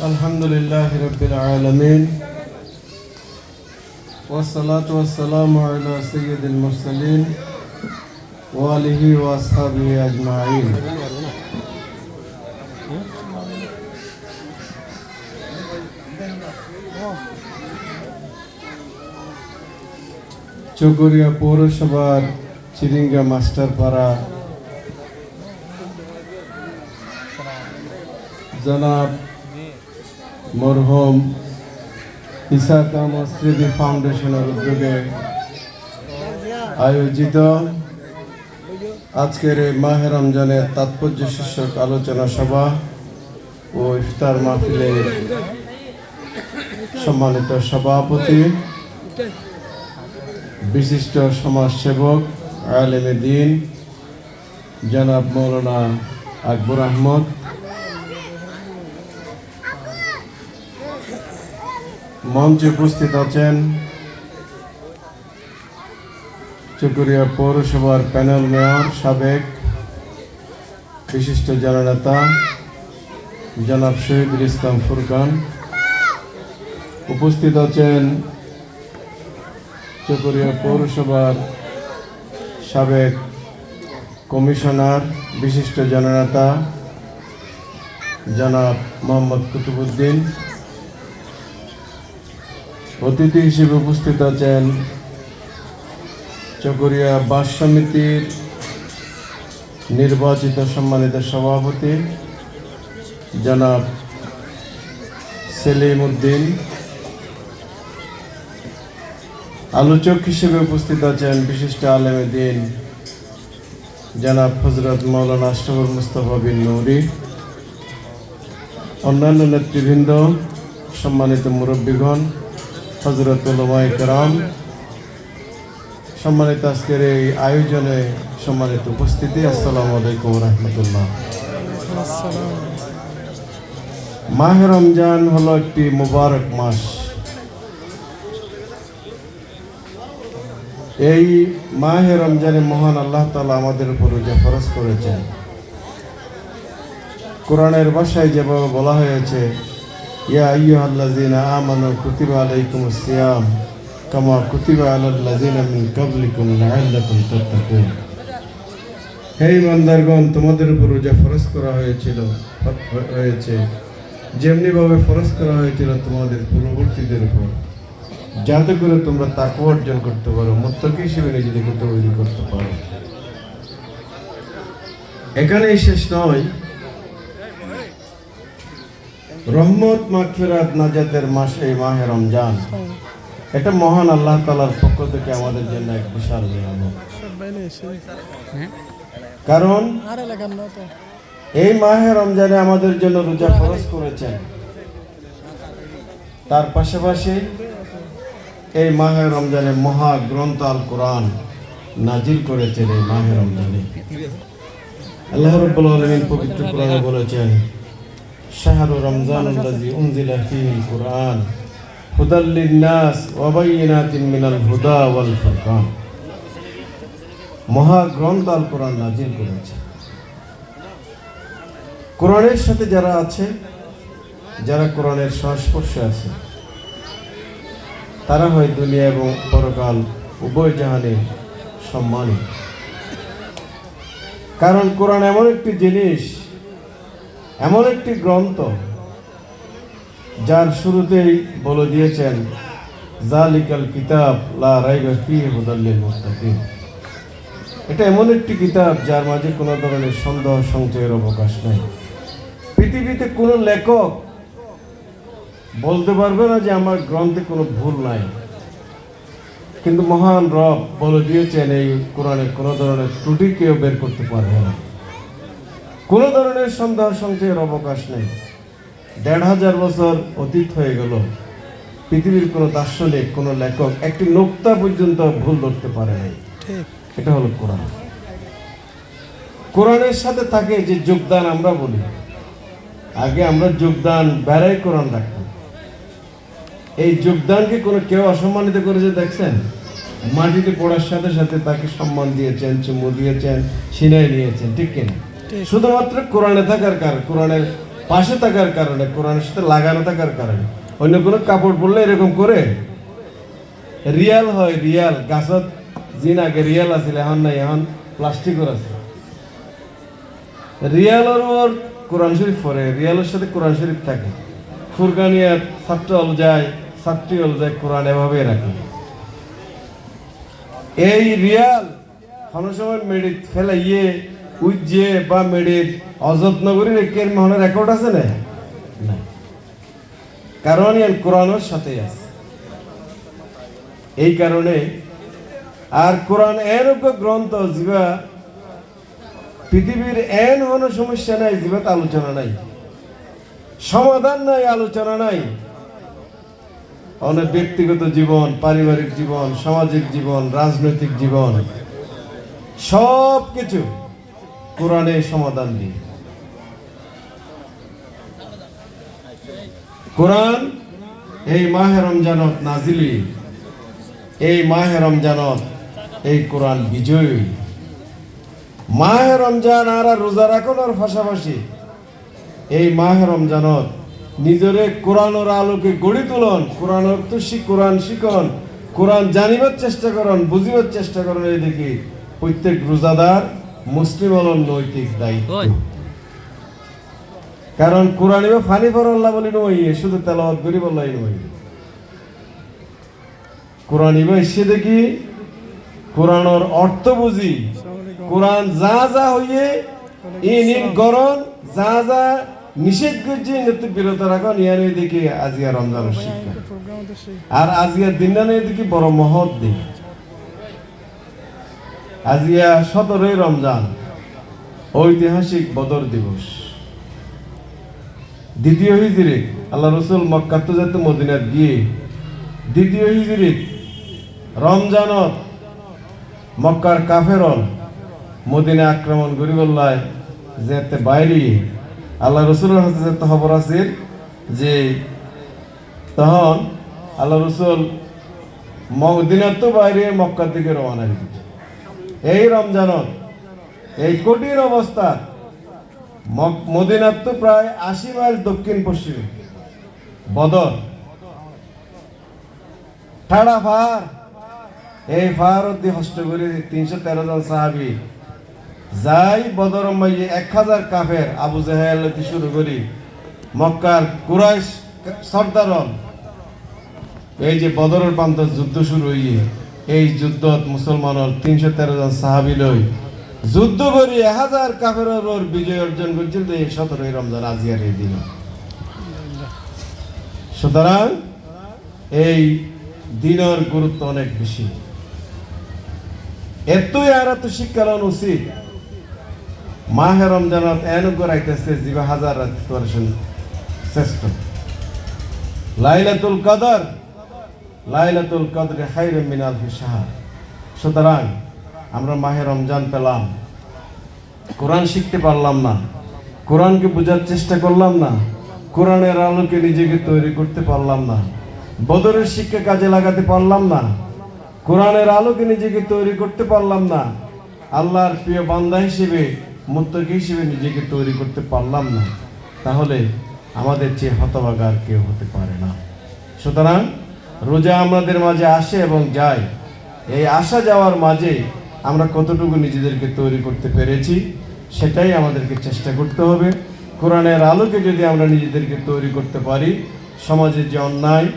আলহামদুলিল্লাহি রাব্বিল আলামিন ওয়াসসালাতু ওয়াসসালামু আলা সাইয়্যিদিল মুরসালিন ওয়া আলিহি ওয়া আসহাবিহি আজমাইন। চকরিয়া পৌরসভার চিরিঙ্গা মাস্টারপাড়া জনাব মরহুম ইসাক আহমদ স্মৃতি ফাউন্ডেশনের উদ্যোগে আয়োজিত আজকের এই মাহে রমজানের তাৎপর্য শীর্ষক আলোচনা সভা ও ইফতার মাহফিলের সম্মানিত সভাপতি, বিশিষ্ট সমাজসেবক, আলেমে দ্বীন জনাব মৌলানা আকবর আহমদ, মঞ্চে উপস্থিত আছেন চকরিয়া পৌরসভার প্যানেল মেয়র, সাবেক বিশিষ্ট জননেতা জনাব শহীদুল ইসলাম ফুরকান। উপস্থিত আছেন চকরিয়া পৌরসভার সাবেক কমিশনার, বিশিষ্ট জননেতা জনাব মোহাম্মদ কুতুবউদ্দিন। অতিথি হিসেবে উপস্থিত আছেন চকরিয়া বাস সমিতির নির্বাচিত সম্মানিত সভাপতি জনাব সেলিম উদ্দিন। আলোচক হিসেবে উপস্থিত আছেন বিশিষ্ট আলেমে দ্বীন জনাব হযরত মাওলানা আশরাফুল মুস্তাফা বিন নূরি। অন্যান্য নেতৃবৃন্দ, সম্মানিত মুরব্বীগণ, হযরত উলামায়ে কেরাম, সম্মানিত আজকের এই আয়োজনে সম্মানিত উপস্থিতি, আসসালামু আলাইকুম ওয়া রাহমাতুল্লাহ। মাহে রমজান হলো একটি মুবারক মাস। এই মাহে রমজানে মহান আল্লাহ তাআলা আমাদের উপর রোজা ফরজ করেছেন। কোরআনের ভাষায় যেভাবে বলা হয়েছে, ইয়া আইয়ুহাল্লাযীনা আমানু কুতিবা আলাইকুমুস সিয়াম কামা কুতিবা আলাল্লাযীনা মিন ক্বাবলিকুম লাআল্লাকুম তাত্তাকুন। হে ইমানদারগণ, তোমাদের উপর রোজা ফরজ করা হয়েছে যেমনি ভাবে ফরজ করা হয়েছিল তোমাদের পূর্ববর্তীদের উপর, যাতে করে তোমরা তাকওয়া অর্জন করতে পারো, মুত্তাকী হিসেবে নিজেদেরকে তৈরি করতে পারো। এখানেই শেষ নয়, রহমত, মাগফিরাত, নাজাতের মাস এই মাহে রমজান। এটা মহান আল্লাহ তাআলার পক্ষ থেকে আমাদের জন্য এক বিশাল নিয়ামত। কারণ এই মাহে রমজানে আমাদের জন্য রোজা ফরজ করেছেন, তার পাশাপাশি এই মাহে রমজানে মহা গ্রন্থ আল কোরআন নাজিল করেছেন। এই মাহে রমজানে আল্লাহ রাব্বুল আলামিন পবিত্র কোরআনে বলেছেন, শাহরু রমজানুল্লাযী উনজিলা ফীহিল কুরআন হুদাল লিন-নাস ওয়া বায়িনাতিন মিনাল হুদা ওয়াল ফুরকান। মহা গ্রন্থ আল কোরআন নাজিল করেছে। কোরআনের সাথে যারা আছে, যারা কোরআনের সংস্পর্শে আছে, তারা হয় দুনিয়া এবং পরকাল উভয় জাহানে সম্মানিত। কারণ কোরআন এমন একটি জিনিস, এমন একটি গ্রন্থ, যার শুরুতেই বলে দিয়েছেন, যালিকাল কিতাব লা রাইবা ফীহি হুদাল লিল মুত্তাকিন। এটা এমন একটি কিতাব যার মাঝে কোনো ধরনের সন্দেহ সংশয়ের অবকাশ নেই। পৃথিবীতে কোনো লেখক বলতে পারবে না যে আমার গ্রন্থে কোনো ভুল নাই, কিন্তু মহান রব বলে দিয়েছেন এই কোরআনে কোনো ধরনের ত্রুটি কেউ বের করতে পারবে না, কোনো ধরনের সন্দেহ সংশয়ের অবকাশ নেই। ১৫০০ বছর অতীত হয়ে গেল, পৃথিবীর কোনো দার্শনিক, কোনো লেখক একটি নোক্তা পর্যন্ত ভুল ধরতে পারে নাই। এটা হলো কোরআন। কোরআনের সাথে থাকে যে যোগদান, আমরা বলি আগে আমরা যোগদান বেড়াই কোরআন রাখতাম। এই যোগদানকে কোনো কেউ অসম্মানিত করেছে দেখছেন? মাটিতে পড়ার সাথে সাথে তাকে সম্মান দিয়েছেন, চুমু দিয়েছেন, ছিনাই নিয়েছেন, ঠিক কিনা? শুধুমাত্র কোরআনে থাকার কারণ, কোরআনের পাশে থাকার কারণে, কোরআনের সাথে লাগানো থাকার কারণে। অন্য কোনো কাপড় পরলে এরকম করে রিয়াল হয়, রিয়াল গাছত জিন আগে রিয়াল আছিল, এখন নাই, এখন প্লাস্টিকও আছে। রিয়ালের ওর কোরআন শরীফ পড়ে, রিয়ালের সাথে কোরআন শরীফ থাকে। ফুরকানিয়া ছাত্র হল যায়, ছাত্রী হল যায়, কোরআন এভাবে রাখে। এই রিয়াল কোনো সময় মেডিট ফেলাইয়ে উজ্জে বা মেডিট অযত্ন করে রেখে মনে রেকর্ড আছে না, কারণ কোরআনের সাথে আছে। এই কারণে আর কোরআন এরকম গ্রন্থ যা পৃথিবীর এন কোনো সমস্যা নাই, জীবত আলোচনা নাই, সমাধান নাই, আলোচনা নাই। অনেক ব্যক্তিগত জীবন, পারিবারিক জীবন, সামাজিক জীবন, রাজনৈতিক জীবন, সব কিছু কোরআনে সমাধান দিয়ে। কোরআন এই মাহে রমজানত নাজিলি, এই মাহে রমজানত এই কোরআন বিজয়ী। মাহে রমজান আর রোজা রাখনের পাশাপাশি এই মাহে রমজানত নিজরে কোরআনের আলোকে গড়ি তুলন, কোরআনের তো কোরআন শিখন, কোরআন জানিবার চেষ্টা করন, বুঝিবার চেষ্টা করেন। এই দেখি প্রত্যেক রোজাদার মুসলিম হলন নৈতিক দায়িত্ব। কারণ কোরআন ফানি ফরল্লা বলি নই, শুধু তেলাওয়াত করি বললাই নই। কোরআন এসে দেখি কোরআনের অর্থ বুঝি, কোরআন যা যা হইয়ে ইন গরণ, যা যা নিষেধ করছে বিরত রাখো নিয়ে দেখি আজিয়া রমজানের শিক্ষা। আর আজিয়ার দিনটা নিয়ে দেখি বড় মহৎ দিন। আজিয়া 17 রমজান, ঐতিহাসিক বদর দিবস। দ্বিতীয় হিজরিত আল্লাহ রসুল মক্কা তো যেতে মদিনাত গিয়ে দ্বিতীয় হিজরিত রমজানত মক্কার কাফেরল মদিনা আক্রমণ করি বললায় যেতে বাইরে আল্লাহ রসুলের হাতে যেতে খবর আছে যে তখন আল্লাহ রসুল মদিনার তো বাইরে মক্কার দিকে রওনা দিচ্ছে। এই রমজানত এই কঠিন অবস্থা মদিনার তো প্রায় 80 মাইল দক্ষিণ পশ্চিমে বদর ঠাড়া ফার, এই ফার অব্দি হস্ত করে 313 জন সাহাবি যাই বদর মাইয়ে 1000 কাফের আবু জাহেল শুরু করি মক্কার কুরাইশ সর্দারন এই যে বদরের প্রান্ত যুদ্ধ শুরু হইয়ে এই যুদ্ধত মুসলমানের 313 জন সাহাবি লই যুদ্ধ করি 1000 কাফেরের ওর বিজয় অর্জন করছিল। এই 17 রমজান আজিয়ার এই দিন। সুতরাং এই দিনের গুরুত্ব অনেক বেশি। এতই আর এত শিক্ষা লন উচিত। মাহে রমজানত এন করাইতেছে জিবা হাজার রাত করছেন শ্রেষ্ঠ। লাইলাতুল কদর, লাইলাতুল কদরে খায়রুম মিন আলফি শাহর। সুতরাং আমরা মাহে রমজান পেলাম, কোরআন শিখতে পারলাম না, কোরআনকে বোঝার চেষ্টা করলাম না, কোরআনের আলোকে নিজেকে তৈরি করতে পারলাম না, বদরের শিক্ষা কাজে লাগাতে পারলাম না, কোরআনের আলোকে নিজেকে তৈরি করতে পারলাম না, আল্লাহর প্রিয় বান্দা হিসেবে মুত্তাকি হিসেবে নিজেকে তৈরি করতে পারলাম না, তাহলে আমাদের চেয়ে হতভাগা আর কেউ হতে পারে না। সুতরাং রোজা আমাদের মাঝে আসে এবং যায়। এই আসা যাওয়ার মাঝে আমরা কতটুকু নিজেদেরকে তৈরি করতে পেরেছি সেটাই আমাদেরকে চেষ্টা করতে হবে। কোরআনের আলোকে যদি আমরা নিজেদেরকে তৈরি করতে পারি, সমাজের যে অন্যায়,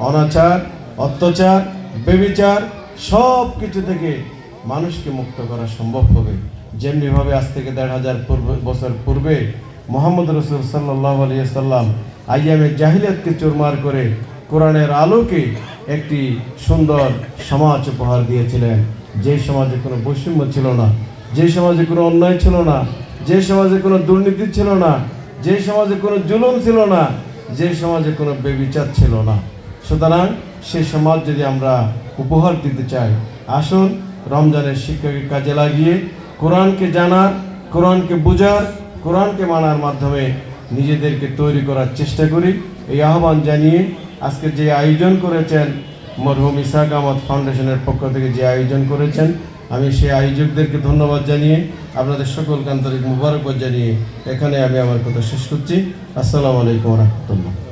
অনাচার, অত্যাচার, ব্যভিচার সব কিছু থেকে মানুষকে মুক্ত করা সম্ভব হবে। যেমনিভাবে আজ থেকে 1500 বছর পূর্বে মুহাম্মদ রাসূল সাল্লাল্লাহু আলাইহি সাল্লাম আইয়ামে জাহিলিয়াতকে চুরমার করে কোরআনের আলোকে একটি সুন্দর সমাজ উপহার দিয়েছিলেন, যে সমাজে কোনো বৈষম্য ছিল না, যে সমাজে কোনো অন্যায় ছিল না, যে সমাজে কোনো দুর্নীতি ছিল না, যে সমাজে কোনো জুলুম ছিল না, যে সমাজে কোনো ব্যভিচার ছিল না। সুতরাং সেই সমাজ যদি আমরা উপহার দিতে চাই, আসুন রমজানের শিক্ষাকে কাজে লাগিয়ে কোরআনকে জানার, কোরআনকে বোঝার, কোরআনকে মানার মাধ্যমে নিজেদেরকে তৈরি করার চেষ্টা করি। এই আহ্বান জানিয়ে আজকে যে আয়োজন করেছেন মরহুম ইসহাক আহমদ ফাউন্ডেশনের পক্ষ থেকে যে আয়োজন করেছেন আমি সেই আয়োজকদেরকে ধন্যবাদ জানিয়ে আপনাদের সকলকে আন্তরিক মুবারকবাদ জানিয়ে এখানে আমি আমার কথা শেষ করছি। আসসালামু আলাইকুম রহমতুল্লাহ।